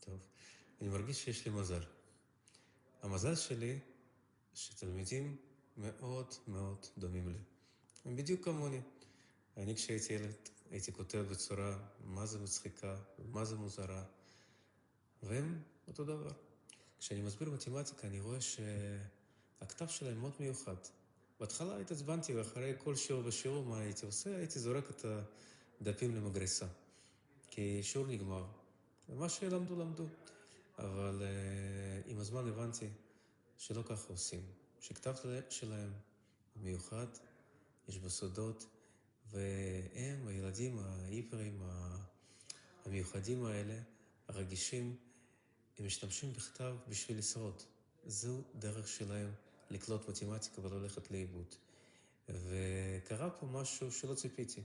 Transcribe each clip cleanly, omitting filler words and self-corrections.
טוב. אני מרגיש שיש לי מזל. המזל שלי שתלמידים מאוד מאוד דומים לי. הם בדיוק כמוני. אני כשהייתי ילד הייתי כותב בצורה מה זה מצחיקה, מה זה מוזרה, והם אותו דבר. כשאני מסביר מתמטיקה אני רואה שהכתב שלהם מאוד מיוחד. בהתחלה התעצבנתי ואחרי כל שיעור ושיעור מה הייתי עושה? הייתי זורק את הדפים למגרסה. כי שיעור נגמר. ומה שלמדו, למדו. אבל עם הזמן הבנתי שלא ככה עושים. שכתב שלהם מיוחד, יש בו סודות, והם, הילדים ההיפרים המיוחדים האלה, הרגישים, הם משתמשים בכתב בשביל לשרוד. זו דרך שלהם לקלוט מתמטיקה ולא ללכת לאיבוד. וקרה פה משהו שלא ציפיתי.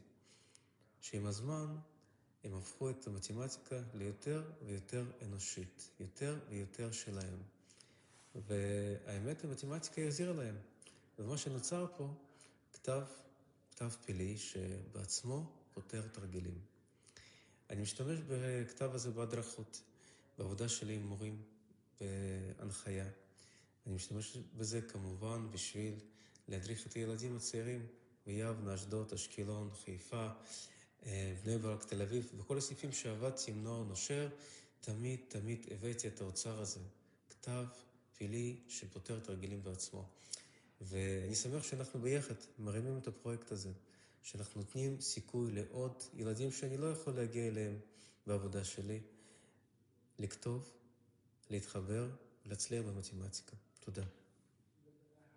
שעם הזמן הם הפכו את המתמטיקה ליותר ויותר אנושית, יותר ויותר שלהם. והאמת המתמטיקה החזירה להם. ומה שנוצר פה, כתב פלאי שבעצמו פותר תרגילים. אני משתמש בכתב הזה בהדרכות, בעבודה שלי עם מורים, בהנחיה. אני משתמש בזה כמובן בשביל להדריך את הילדים הצעירים ביבנה, אשדוד, אשקלון, חיפה, בני ברק, תל אביב, בכל הסעיפים שעבדתי עם נוער נושר, תמיד הבאתי את האוצר הזה. כתב פלאי שפותר תרגילים בעצמו. ואני שמח שאנחנו ביחד מרימים את הפרויקט הזה, שאנחנו נותנים סיכוי לעוד ילדים שאני לא יכול להגיע אליהם בעבודה שלי, לכתוב, להתחבר, להצליח במתמטיקה. תודה.